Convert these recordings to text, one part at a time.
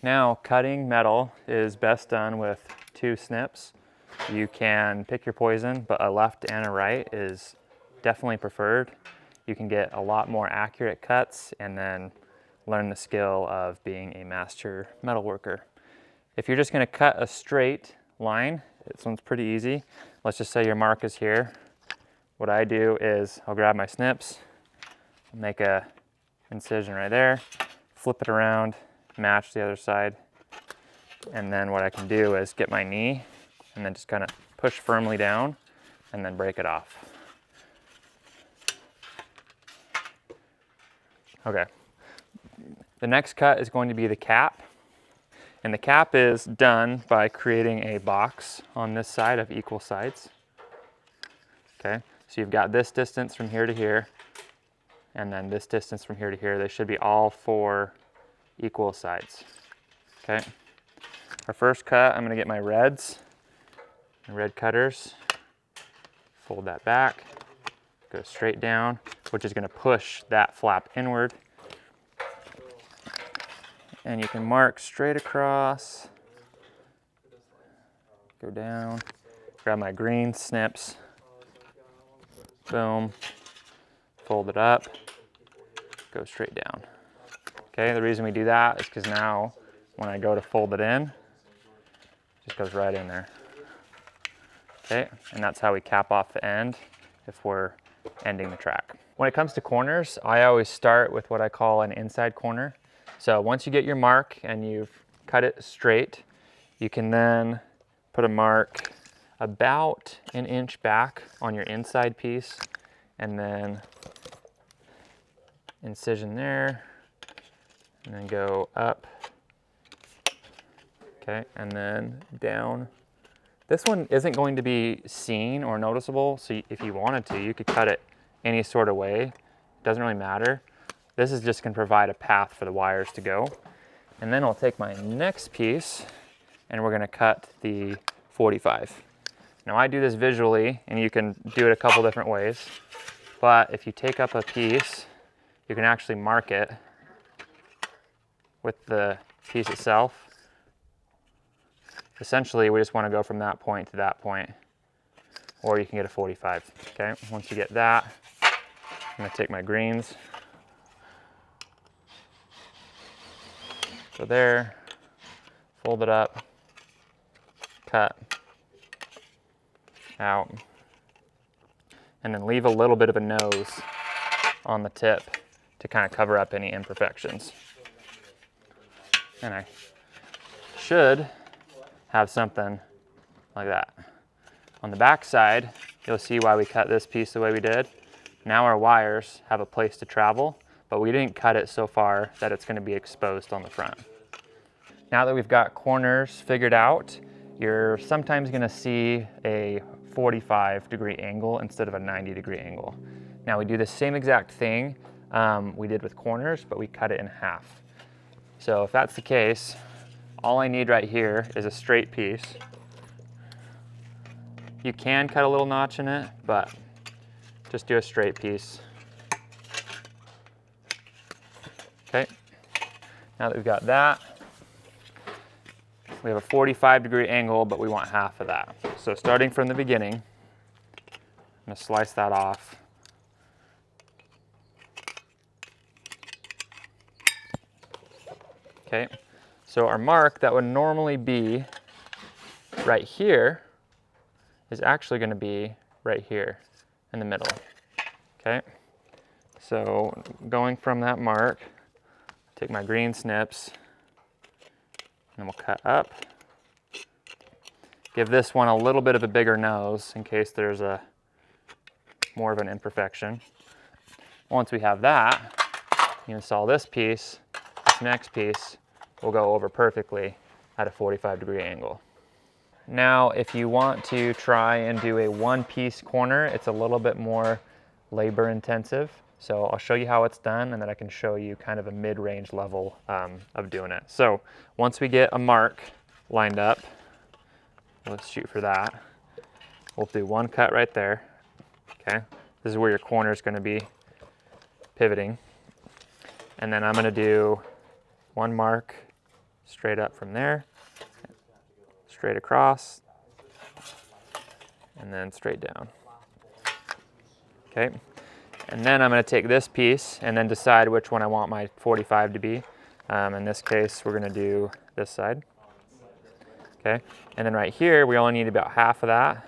Now, cutting metal is best done with 2 snips. You can pick your poison, but a left and a right is definitely preferred. You can get a lot more accurate cuts and then learn the skill of being a master metal worker. If you're just going to cut a straight line, this one's pretty easy. Let's just say your mark is here. What I do is I'll grab my snips, make a incision right there, flip it around, match the other side, and then what I can do is get my knee and then just kind of push firmly down and then break it off. Okay. The next cut is going to be the cap. And the cap is done by creating a box on this side of equal sides. Okay, so you've got this distance from here to here, and then this distance from here to here. They should be all 4 equal sides. Okay, our first cut, I'm gonna get my reds, red cutters, fold that back, go straight down, which is gonna push that flap inward. And you can mark straight across, go down, grab my green snips, boom, fold it up, go straight down. Okay, the reason we do that is because now when I go to fold it in, it just goes right in there. Okay, and that's how we cap off the end if we're ending the track. When it comes to corners, I always start with what I call an inside corner. So once you get your mark and you've cut it straight, you can then put a mark about an inch back on your inside piece and then incision there and then go up. Okay, and then down. This one isn't going to be seen or noticeable, so if you wanted to, you could cut it any sort of way. It doesn't really matter. This is just going to provide a path for the wires to go. And then I'll take my next piece and we're going to cut the 45. Now I do this visually and you can do it a couple different ways, but if you take up a piece, you can actually mark it with the piece itself. Essentially, we just want to go from that point to that point, or you can get a 45, okay? Once you get that, I'm going to take my greens, go there, fold it up, cut, out, and then leave a little bit of a nose on the tip to kind of cover up any imperfections. And I should have something like that. On the back side, you'll see why we cut this piece the way we did. Now our wires have a place to travel, but we didn't cut it so far that it's going to be exposed on the front. Now that we've got corners figured out, you're sometimes going to see a 45-degree angle instead of a 90-degree angle. Now we do the same exact thing we did with corners, but we cut it in half. So if that's the case, all I need right here is a straight piece. You can cut a little notch in it, but just do a straight piece. Okay, now that we've got that, we have a 45-degree angle, but we want half of that. So starting from the beginning, I'm going to slice that off. Okay, so our mark that would normally be right here is actually going to be right here in the middle. Okay, so going from that mark, take my green snips, and we'll cut up. Give this one a little bit of a bigger nose in case there's more of an imperfection. Once we have that, you install this piece. This next piece will go over perfectly at a 45-degree angle. Now, if you want to try and do a one-piece corner, it's a little bit more labor intensive. So I'll show you how it's done, and then I can show you kind of a mid-range level of doing it. So once we get a mark lined up, let's shoot for that. We'll do one cut right there. Okay, this is where your corner is going to be pivoting. And then I'm going to do one mark straight up from there, straight across, and then straight down. Okay, and then I'm going to take this piece and then decide which one I want my 45 to be. In this case, we're going to do this side. Okay, and then right here, we only need about half of that,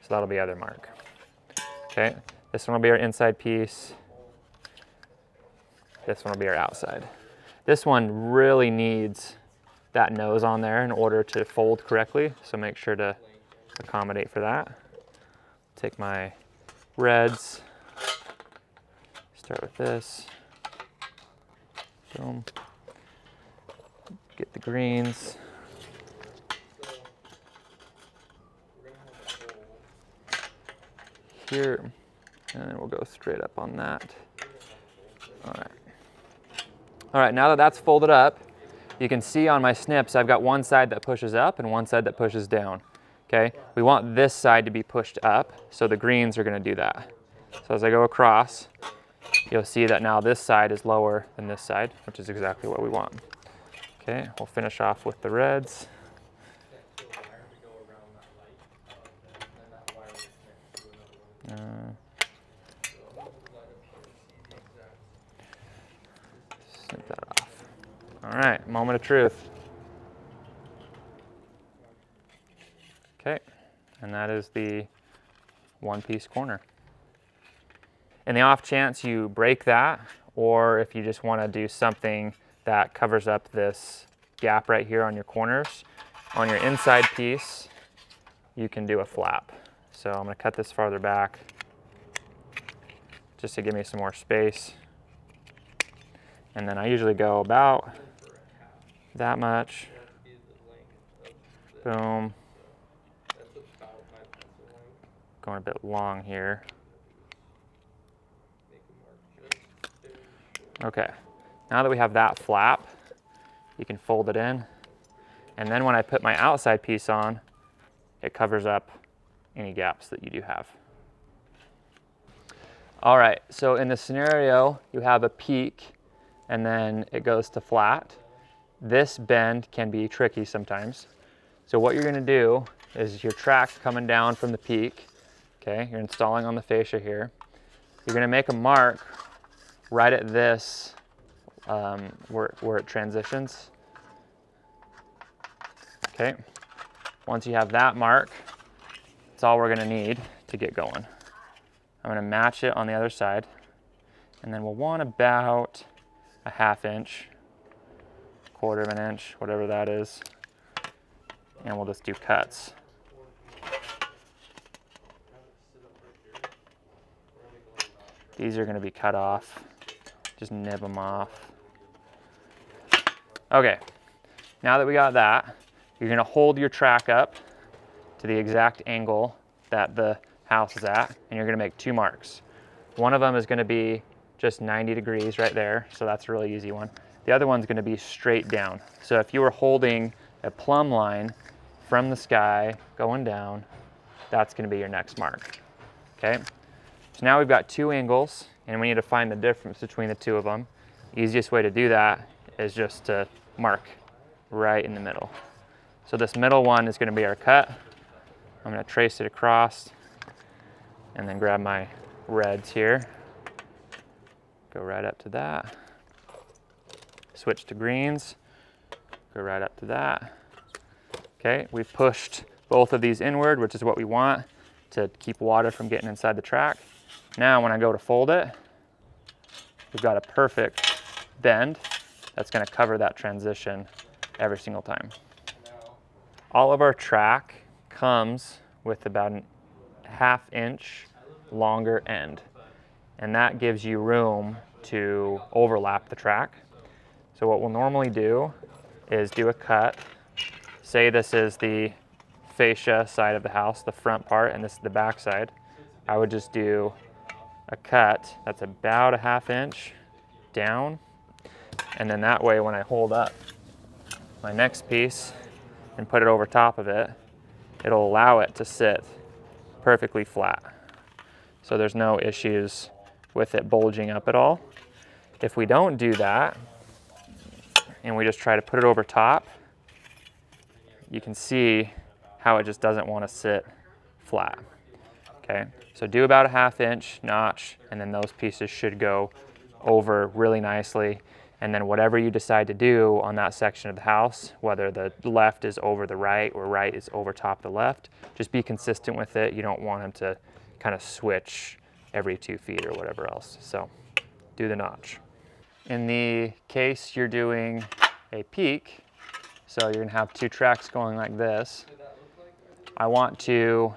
so that'll be other mark. Okay, this one will be our inside piece. This one will be our outside. This one really needs that nose on there in order to fold correctly, so make sure to accommodate for that. Take my reds, start with this, boom, get the greens, here, and then we'll go straight up on that. All right, now that that's folded up, you can see on my snips, I've got one side that pushes up and one side that pushes down. Okay, we want this side to be pushed up, so the greens are going to do that. So as I go across, you'll see that now this side is lower than this side, which is exactly what we want. Okay, we'll finish off with the reds. Snip that off. All right, moment of truth. Okay, and that is the one-piece corner. In the off chance you break that, or if you just want to do something that covers up this gap right here on your corners, on your inside piece, you can do a flap. So I'm going to cut this farther back just to give me some more space. And then I usually go about that much. Boom. Going a bit long here. Okay, now that we have that flap, you can fold it in. And then when I put my outside piece on, it covers up any gaps that you do have. All right, so in this scenario, you have a peak and then it goes to flat. This bend can be tricky sometimes. So what you're gonna do is your track's coming down from the peak. Okay, you're installing on the fascia here. You're gonna make a mark right at this, where it transitions. Okay, once you have that mark, that's all we're gonna need to get going. I'm gonna match it on the other side, and then we'll want about a 1/2 inch, 1/4 of an inch, whatever that is, and we'll just do cuts. These are going to be cut off. Just nib them off. Okay, now that we got that, you're going to hold your track up to the exact angle that the house is at, and you're going to make 2 marks. One of them is going to be just 90 degrees right there, so that's a really easy one. The other one's going to be straight down. So if you were holding a plumb line from the sky going down, that's going to be your next mark. Okay? So now we've got 2 angles, and we need to find the difference between the 2 of them. The easiest way to do that is just to mark right in the middle. So this middle one is going to be our cut. I'm going to trace it across and then grab my reds here. Go right up to that. Switch to greens. Go right up to that. Okay, we've pushed both of these inward, which is what we want to keep water from getting inside the track. Now when I go to fold it, we've got a perfect bend that's going to cover that transition every single time. All of our track comes with about a 1/2 inch longer end, and that gives you room to overlap the track. So what we'll normally do is do a cut. Say this is the fascia side of the house, the front part, and this is the back side. I would just do a cut that's about a 1/2 inch down, and then that way when I hold up my next piece and put it over top of it, it'll allow it to sit perfectly flat. So there's no issues with it bulging up at all. If we don't do that, and we just try to put it over top, you can see how it just doesn't want to sit flat. Okay, so do about a 1/2 inch notch, and then those pieces should go over really nicely. And then whatever you decide to do on that section of the house, whether the left is over the right or right is over top of the left, just be consistent with it. You don't want them to kind of switch every 2 feet or whatever else. So do the notch. In the case you're doing a peak, so you're gonna have 2 tracks going like this, I want to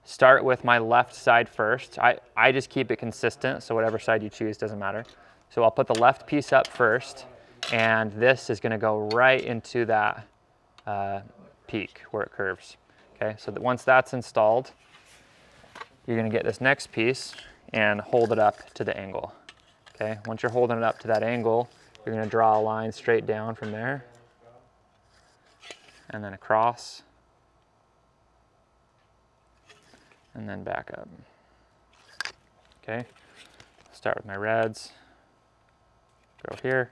start with my left side first. I just keep it consistent, so whatever side you choose doesn't matter. So I'll put the left piece up first, and this is gonna go right into that peak where it curves. Okay, so that once that's installed, you're gonna get this next piece and hold it up to the angle. Okay, once you're holding it up to that angle, you're gonna draw a line straight down from there, and then across, and then back up. Okay, start with my reds, go here,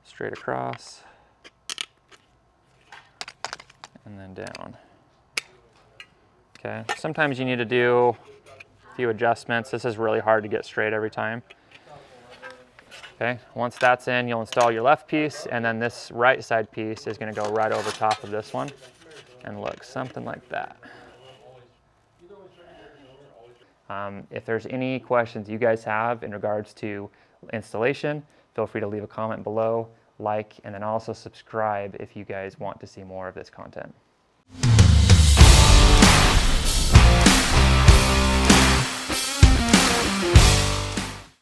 straight across, and then down. Okay, sometimes you need to do a few adjustments. This is really hard to get straight every time. Okay, once that's in, you'll install your left piece, and then this right side piece is gonna go right over top of this one and look something like that. If there's any questions you guys have in regards to installation, feel free to leave a comment below, like, and then also subscribe if you guys want to see more of this content.